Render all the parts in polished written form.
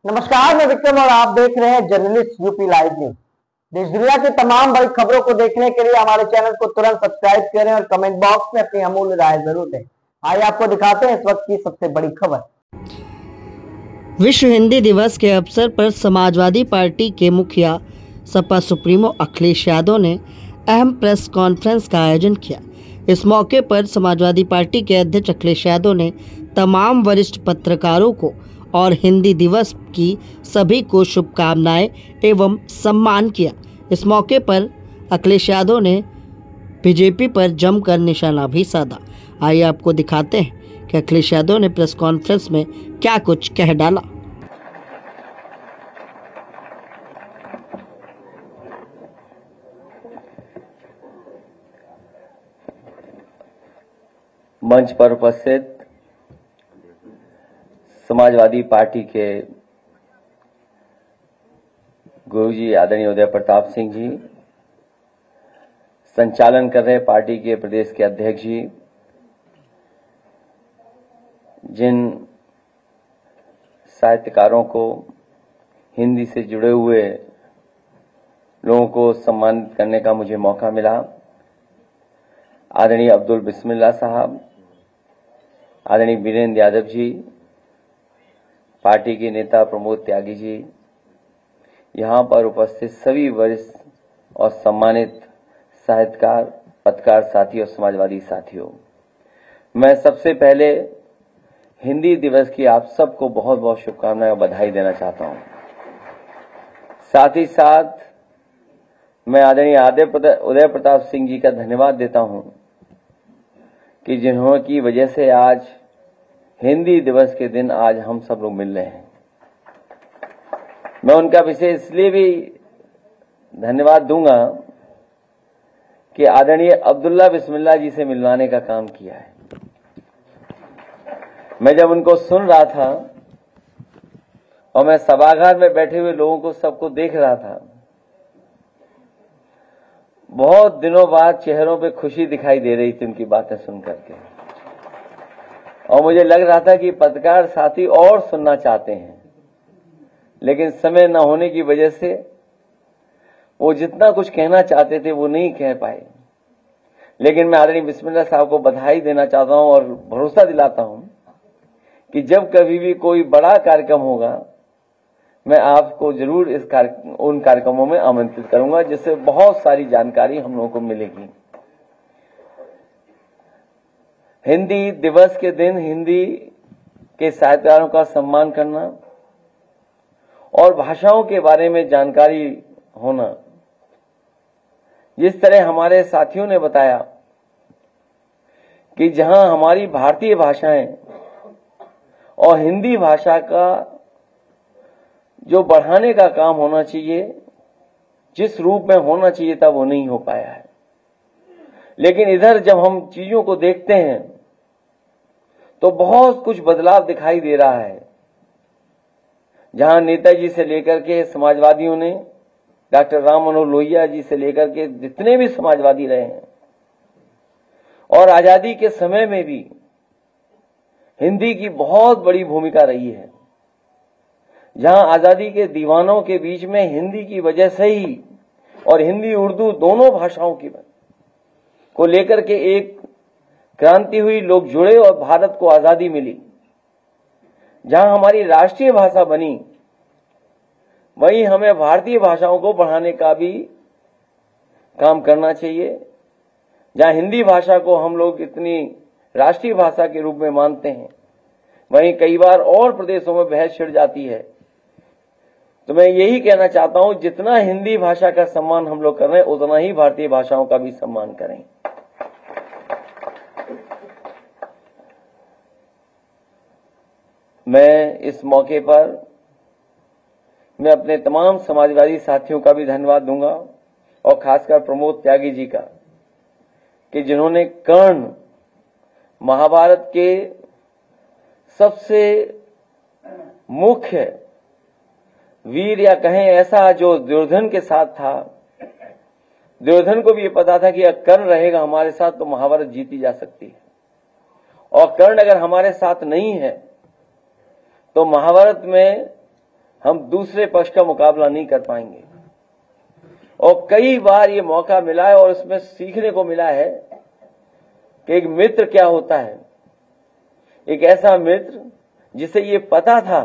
नमस्कार, मैं विक्रम और आप देख रहे हैं जर्नलिस्ट यूपी लाइव न्यूज। देश दुनिया की तमाम बड़ी खबरों को देखने के लिए हमारे चैनल को तुरंत सब्सक्राइब करें और कमेंट बॉक्स में अपनी अमूल्य राय जरूर दें। आइए आपको दिखाते हैं इस वक्त की सबसे बड़ी खबर। विश्व हिंदी दिवस के अवसर पर समाजवादी पार्टी के मुखिया सपा सुप्रीमो अखिलेश यादव ने अहम प्रेस कॉन्फ्रेंस का आयोजन किया। इस मौके पर समाजवादी पार्टी के अध्यक्ष अखिलेश यादव ने तमाम वरिष्ठ पत्रकारों को और हिंदी दिवस की सभी को शुभकामनाएं एवं सम्मान किया। इस मौके पर अखिलेश यादव ने बीजेपी पर जमकर निशाना भी साधा। आइए आपको दिखाते हैं कि अखिलेश यादव ने प्रेस कॉन्फ्रेंस में क्या कुछ कह डाला। मंच पर उपस्थित समाजवादी पार्टी के गुरुजी आदरणीय उदय प्रताप सिंह जी, संचालन कर रहे पार्टी के प्रदेश के अध्यक्ष जी, जिन साहित्यकारों को हिंदी से जुड़े हुए लोगों को सम्मानित करने का मुझे मौका मिला, आदरणीय अब्दुल बिस्मिल्लाह साहब, आदरणीय वीरेंद्र यादव जी, पार्टी के नेता प्रमोद त्यागी जी, यहाँ पर उपस्थित सभी वरिष्ठ और सम्मानित साहित्यकार, पत्रकार साथी और समाजवादी साथियों, मैं सबसे पहले हिंदी दिवस की आप सबको बहुत बहुत शुभकामनाएं और बधाई देना चाहता हूं। साथ ही साथ मैं आदरणीय उदय प्रताप सिंह जी का धन्यवाद देता हूं कि जिन्हों की वजह से आज हिंदी दिवस के दिन आज हम सब लोग मिल रहे हैं। मैं उनका विशेष इसलिए भी धन्यवाद दूंगा कि आदरणीय अब्दुल्ला बिस्मिल्लाह जी से मिलवाने का काम किया है। मैं जब उनको सुन रहा था और मैं सभागार में बैठे हुए लोगों को सबको देख रहा था, बहुत दिनों बाद चेहरों पे खुशी दिखाई दे रही थी उनकी बातें सुन करके, और मुझे लग रहा था कि पत्रकार साथी और सुनना चाहते हैं, लेकिन समय न होने की वजह से वो जितना कुछ कहना चाहते थे वो नहीं कह पाए। लेकिन मैं आदरणीय बिस्मिल्लाह साहब को बधाई देना चाहता हूं और भरोसा दिलाता हूं कि जब कभी भी कोई बड़ा कार्यक्रम होगा, मैं आपको जरूर उन कार्यक्रमों में आमंत्रित करूंगा, जिससे बहुत सारी जानकारी हम लोगों को मिलेगी। हिंदी दिवस के दिन हिंदी के साहित्यकारों का सम्मान करना और भाषाओं के बारे में जानकारी होना, जिस तरह हमारे साथियों ने बताया कि जहां हमारी भारतीय भाषाएं और हिंदी भाषा का जो बढ़ाने का काम होना चाहिए, जिस रूप में होना चाहिए था, वो नहीं हो पाया है। लेकिन इधर जब हम चीजों को देखते हैं तो बहुत कुछ बदलाव दिखाई दे रहा है। जहां नेताजी से लेकर के समाजवादियों ने, डॉक्टर राम मनोहर लोहिया जी से लेकर के जितने भी समाजवादी रहे हैं, और आजादी के समय में भी हिंदी की बहुत बड़ी भूमिका रही है। जहां आजादी के दीवानों के बीच में हिंदी की वजह से ही और हिंदी उर्दू दोनों भाषाओं की को लेकर के एक क्रांति हुई, लोग जुड़े और भारत को आजादी मिली। जहां हमारी राष्ट्रीय भाषा बनी, वहीं हमें भारतीय भाषाओं को बढ़ाने का भी काम करना चाहिए। जहां हिंदी भाषा को हम लोग इतनी राष्ट्रीय भाषा के रूप में मानते हैं, वहीं कई बार और प्रदेशों में बहस छिड़ जाती है। तो मैं यही कहना चाहता हूं, जितना हिंदी भाषा का सम्मान हम लोग कर रहे हैं, उतना ही भारतीय भाषाओं का भी सम्मान करें। मैं इस मौके पर मैं अपने तमाम समाजवादी साथियों का भी धन्यवाद दूंगा, और खासकर प्रमोद त्यागी जी का, कि जिन्होंने कर्ण महाभारत के सबसे मुख्य वीर, या कहें ऐसा, जो दुर्योधन के साथ था। दुर्योधन को भी ये पता था कि अगर कर्ण रहेगा हमारे साथ तो महाभारत जीती जा सकती है, और कर्ण अगर हमारे साथ नहीं है तो महाभारत में हम दूसरे पक्ष का मुकाबला नहीं कर पाएंगे। और कई बार ये मौका मिला है और इसमें सीखने को मिला है कि एक मित्र क्या होता है। एक ऐसा मित्र जिसे ये पता था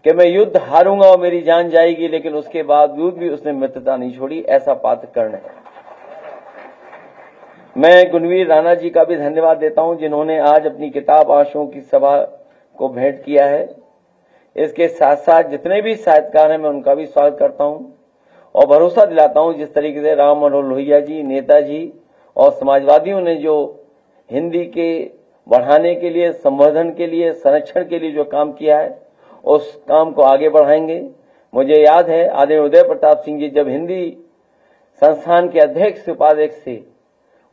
कि मैं युद्ध हारूंगा और मेरी जान जाएगी, लेकिन उसके बावजूद भी उसने मित्रता नहीं छोड़ी, ऐसा पात्र कर्ण है। मैं गुणवीर राणा जी का भी धन्यवाद देता हूं जिन्होंने आज अपनी किताब आंसुओं की सभा को भेंट किया है। इसके साथ साथ जितने भी साहित्यकार हैं मैं उनका भी स्वागत करता हूं और भरोसा दिलाता हूं जिस तरीके से राम मनोहर लोहिया जी, नेताजी और समाजवादियों ने जो हिंदी के बढ़ाने के लिए, संवर्धन के लिए, संरक्षण के लिए जो काम किया है उस काम को आगे बढ़ाएंगे। मुझे याद है आदरणीय उदय प्रताप सिंह जी जब हिंदी संस्थान के अध्यक्ष उपाध्यक्ष थे,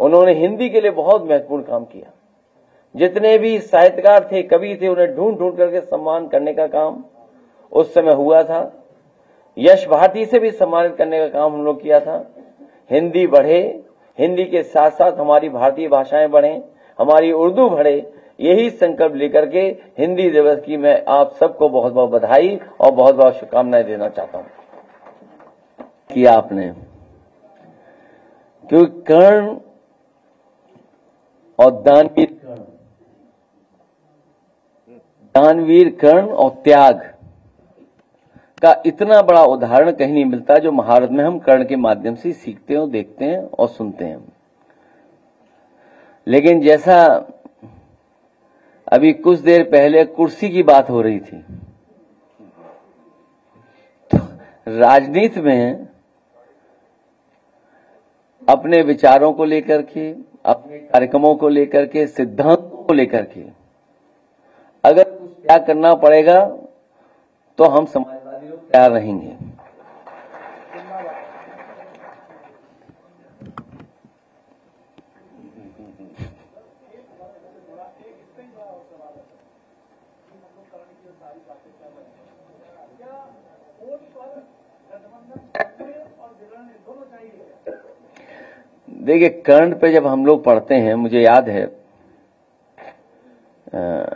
उन्होंने हिंदी के लिए बहुत महत्वपूर्ण काम किया। जितने भी साहित्यकार थे, कवि थे, उन्हें ढूंढ ढूंढ करके सम्मान करने का काम उस समय हुआ था। यश भारती से भी सम्मानित करने का काम हम लोग किया था। हिंदी बढ़े, हिंदी के साथ साथ हमारी भारतीय भाषाएं बढ़ें, हमारी उर्दू बढ़े, यही संकल्प लेकर के हिंदी दिवस की मैं आप सबको बहुत बहुत बधाई और बहुत बहुत शुभकामनाएं देना चाहता हूं कि आपने, क्योंकि कर्ण और दानवीर कर्ण और त्याग का इतना बड़ा उदाहरण कहीं नहीं मिलता जो महाभारत में हम कर्ण के माध्यम से सीखते हैं, देखते हैं और सुनते हैं। लेकिन जैसा अभी कुछ देर पहले कुर्सी की बात हो रही थी, तो राजनीति में अपने विचारों को लेकर के, अपने कार्यक्रमों को लेकर के, सिद्धांतों को लेकर के अगर कुछ त्याग करना पड़ेगा तो हम समाजवादी लोग तैयार रहेंगे। देखिए, कर्ण पे जब हम लोग पढ़ते हैं, मुझे याद है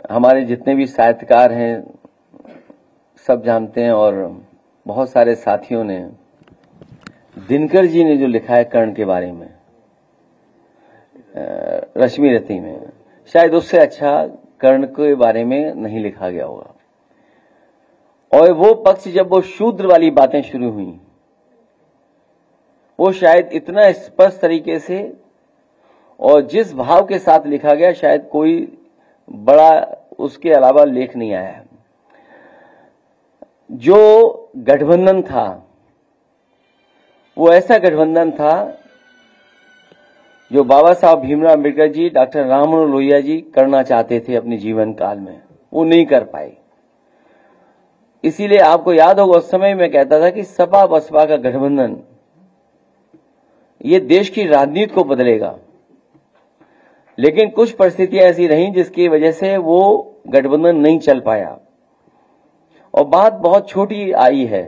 हमारे जितने भी साहित्यकार हैं सब जानते हैं और बहुत सारे साथियों ने, दिनकर जी ने जो लिखा है कर्ण के बारे में रश्मि रति में, शायद उससे अच्छा कर्ण के बारे में नहीं लिखा गया होगा। और वो पक्ष जब वो शूद्र वाली बातें शुरू हुई, वो शायद इतना स्पष्ट तरीके से और जिस भाव के साथ लिखा गया, शायद कोई बड़ा उसके अलावा लेख नहीं आया है। जो गठबंधन था वो ऐसा गठबंधन था जो बाबा साहब भीमराव अम्बेडकर जी, डॉक्टर राम मनोहर लोहिया जी करना चाहते थे अपने जीवन काल में, वो नहीं कर पाए। इसीलिए आपको याद होगा उस समय मैं कहता था कि सपा बसपा का गठबंधन ये देश की राजनीति को बदलेगा। लेकिन कुछ परिस्थितियां ऐसी रहीं जिसकी वजह से वो गठबंधन नहीं चल पाया और बात बहुत छोटी आई है,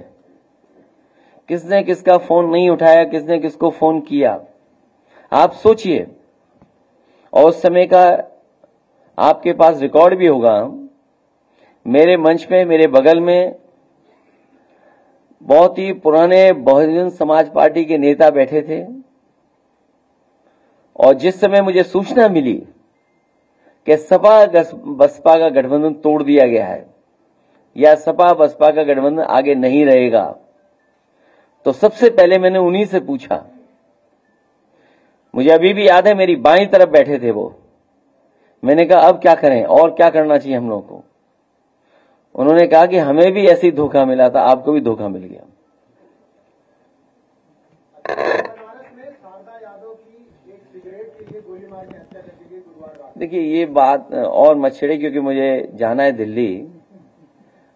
किसने किसका फोन नहीं उठाया, किसने किसको फोन किया, आप सोचिए। और उस समय का आपके पास रिकॉर्ड भी होगा। मेरे मंच में, मेरे बगल में बहुत ही पुराने बहुजन समाज पार्टी के नेता बैठे थे और जिस समय मुझे सूचना मिली कि सपा बसपा का गठबंधन तोड़ दिया गया है या सपा बसपा का गठबंधन आगे नहीं रहेगा, तो सबसे पहले मैंने उन्हीं से पूछा। मुझे अभी भी याद है, मेरी बाईं तरफ बैठे थे वो। मैंने कहा अब क्या करें और क्या करना चाहिए हम लोगों को। उन्होंने कहा कि हमें भी ऐसी धोखा मिला था, आपको भी धोखा मिल गया। देखिए, ये बात और मत छेड़े क्योंकि मुझे जाना है दिल्ली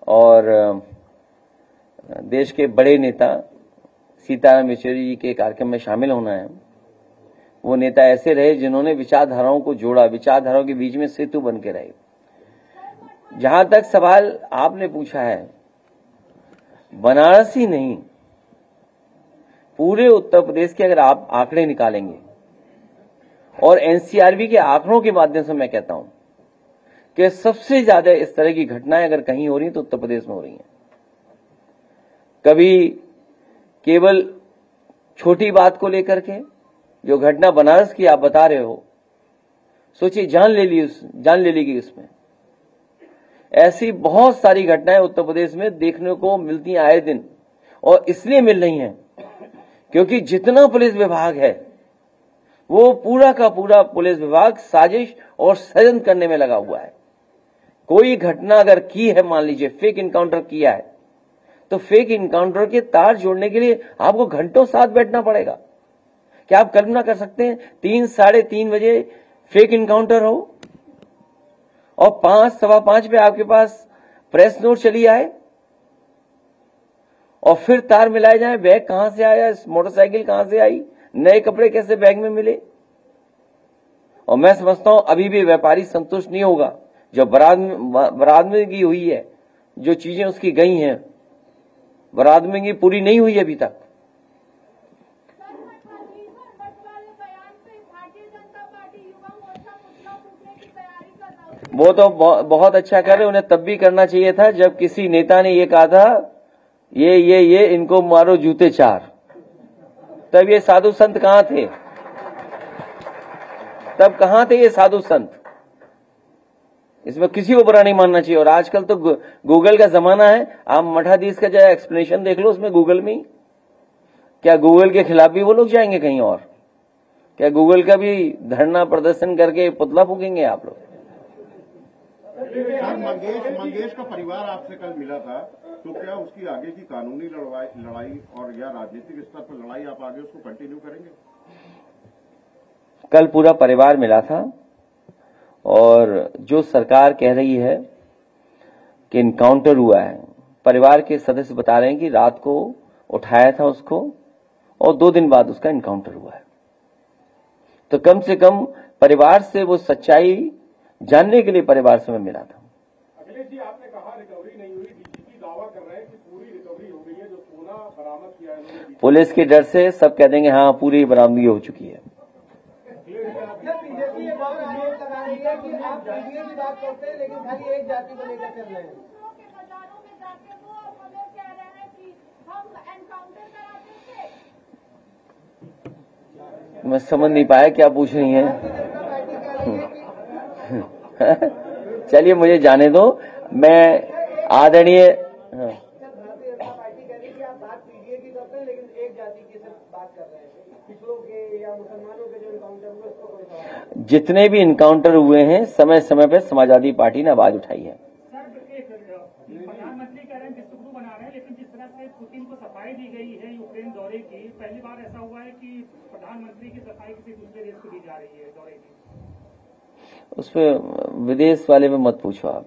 और देश के बड़े नेता सीताराम येचुरी जी के कार्यक्रम में शामिल होना है। वो नेता ऐसे रहे जिन्होंने विचारधाराओं को जोड़ा, विचारधाराओं के बीच में सेतु बन के रहे। जहां तक सवाल आपने पूछा है, बनारस ही नहीं, पूरे उत्तर प्रदेश के अगर आप आंकड़े निकालेंगे और एनसीआरबी के आंकड़ों के माध्यम से मैं कहता हूं, कि सबसे ज्यादा इस तरह की घटनाएं अगर कहीं हो रही हैं तो उत्तर प्रदेश में हो रही हैं। कभी केवल छोटी बात को लेकर के, जो घटना बनारस की आप बता रहे हो, सोचिए जान ले ली उसमें। ऐसी बहुत सारी घटनाएं उत्तर प्रदेश में देखने को मिलती हैं आए दिन, और इसलिए मिल रही हैं क्योंकि जितना पुलिस विभाग है वो पूरा का पूरा पुलिस विभाग साजिश और षड्यंत्र करने में लगा हुआ है। कोई घटना अगर की है, मान लीजिए फेक इनकाउंटर किया है, तो फेक इनकाउंटर के तार जोड़ने के लिए आपको घंटों साथ बैठना पड़ेगा। क्या आप कल्पना कर सकते हैं 3 साढ़े 3 बजे फेक इनकाउंटर हो और 5 सवा 5 पे आपके पास प्रेस नोट चली आए और फिर तार मिलाए जाए? बैग कहां से आया, मोटरसाइकिल कहां से आई, नए कपड़े कैसे बैग में मिले? और मैं समझता हूं अभी भी व्यापारी संतुष्ट नहीं होगा। जो बरामदगी हुई है, जो चीजें उसकी गई हैं, बरामदगी पूरी नहीं हुई अभी तक। वो तो बहुत अच्छा कर रहे, उन्हें तब भी करना चाहिए था जब किसी नेता ने ये कहा था ये इनको मारो जूते 4। तब ये साधु संत कहां थे? तब कहां थे ये साधु संत? इसमें किसी को बुरा नहीं मानना चाहिए। और आजकल तो गूगल का जमाना है, आप मठाधीश का जो एक्सप्लेनेशन देख लो उसमें गूगल में ही। क्या गूगल के खिलाफ भी वो लोग जाएंगे कहीं और? क्या गूगल का भी धरना प्रदर्शन करके पुतला फूकेंगे आप लोग? मंगेश का परिवार आपसे कल मिला था, तो क्या उसकी आगे की कानूनी लड़ाई और या राजनीतिक स्तर पर लड़ाई आप आगे उसको कंटिन्यू करेंगे? कल पूरा परिवार मिला था और जो सरकार कह रही है कि इनकाउंटर हुआ है, परिवार के सदस्य बता रहे हैं कि रात को उठाया था उसको और 2 दिन बाद उसका इनकाउंटर हुआ है। तो कम से कम परिवार से वो सच्चाई जानने के लिए परिवार से मैं मिला था। अखिलेश जी, आपने कहा रिकवरी नहीं हुई, डीजीपी दावा कर रहे हैं कि पूरी रिकवरी हो गई है, जो सोना बरामद किया है। पुलिस के डर से सब कह देंगे हाँ पूरी बरामदगी हो चुकी है। बीजेपी ये बात आरोप लगा रही है कि आप पीडीए की बात करते हैं लेकिन खाली एक जाति को लेकर चल रहे हैं। बाजारों में जाके वो हमें कह रहे हैं कि हम एनकाउंटर कराते थे। मैं समझ नहीं पाया क्या पूछ रही हैं। चलिए मुझे जाने दो, मैं आदरणीय भारतीय जनता पार्टी कह रही है कि आप बात पीडीए की करते हैं लेकिन एक जाति की सिर्फ बात कर रहे हैं। पिछड़ों के या मुसलमानों के जो इनकाउंटर हुए उसको कोई सवाल? जितने भी इनकाउंटर हुए हैं समय समय पर समाजवादी पार्टी ने आवाज उठाई है। प्रधानमंत्री कह रहे हैं विश्व गुरु बना रहे हैं, लेकिन जिस तरह से पुतिन को सफाई दी गई है यूक्रेन दौरे की, पहली बार ऐसा हुआ है कि प्रधानमंत्री की सफाई किसी दूसरे देश को दी जा रही है दौरे की। उस पर विदेश वाले में मत पूछो आप।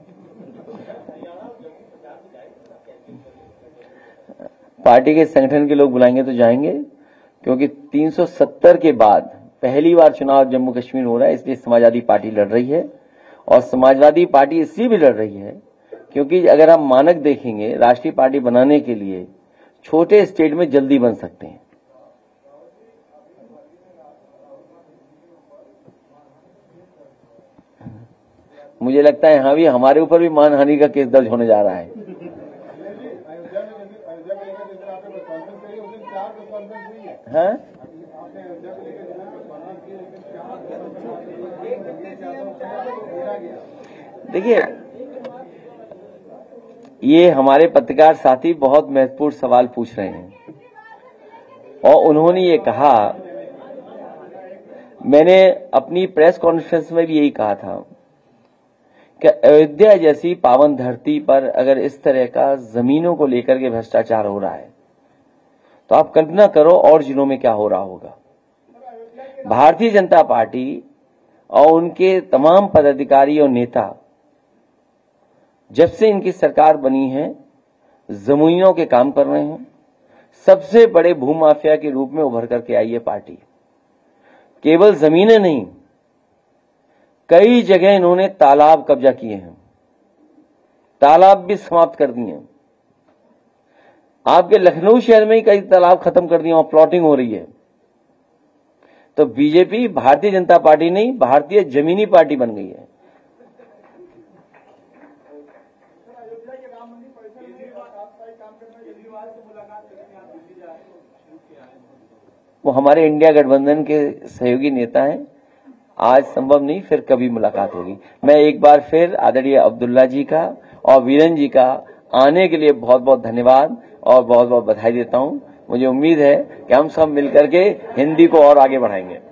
पार्टी के संगठन के लोग बुलाएंगे तो जाएंगे, क्योंकि 370 के बाद पहली बार चुनाव जम्मू कश्मीर हो रहा है, इसलिए समाजवादी पार्टी लड़ रही है। और समाजवादी पार्टी इसलिए भी लड़ रही है क्योंकि अगर हम मानक देखेंगे राष्ट्रीय पार्टी बनाने के लिए छोटे स्टेट में जल्दी बन सकते हैं। मुझे लगता है यहां भी हमारे ऊपर भी मानहानि का केस दर्ज होने जा रहा है। हाँ? देखिए, ये हमारे पत्रकार साथी बहुत महत्वपूर्ण सवाल पूछ रहे हैं और उन्होंने ये कहा, मैंने अपनी प्रेस कॉन्फ्रेंस में भी यही कहा था कि अयोध्या जैसी पावन धरती पर अगर इस तरह का जमीनों को लेकर के भ्रष्टाचार हो रहा है तो आप कल्पना करो और जिलों में क्या हो रहा होगा। भारतीय जनता पार्टी और उनके तमाम पदाधिकारी और नेता जब से इनकी सरकार बनी है जमीनों के काम कर रहे हैं। सबसे बड़े भूमाफिया के रूप में उभर करके आई है पार्टी। केवल जमीनें नहीं, कई जगह इन्होंने तालाब कब्जा किए हैं, तालाब भी समाप्त कर दिए हैं। आपके लखनऊ शहर में ही कई तालाब खत्म कर दिए और प्लॉटिंग हो रही है। तो बीजेपी भारतीय जनता पार्टी नहीं, भारतीय जमीनी पार्टी बन गई है। वो हमारे इंडिया गठबंधन के सहयोगी नेता हैं। आज संभव नहीं, फिर कभी मुलाकात होगी। मैं एक बार फिर आदरणीय अब्दुल्ला जी का और वीरेन जी का आने के लिए बहुत बहुत धन्यवाद और बहुत बहुत बधाई देता हूं। मुझे उम्मीद है कि हम सब मिलकर के हिंदी को और आगे बढ़ाएंगे।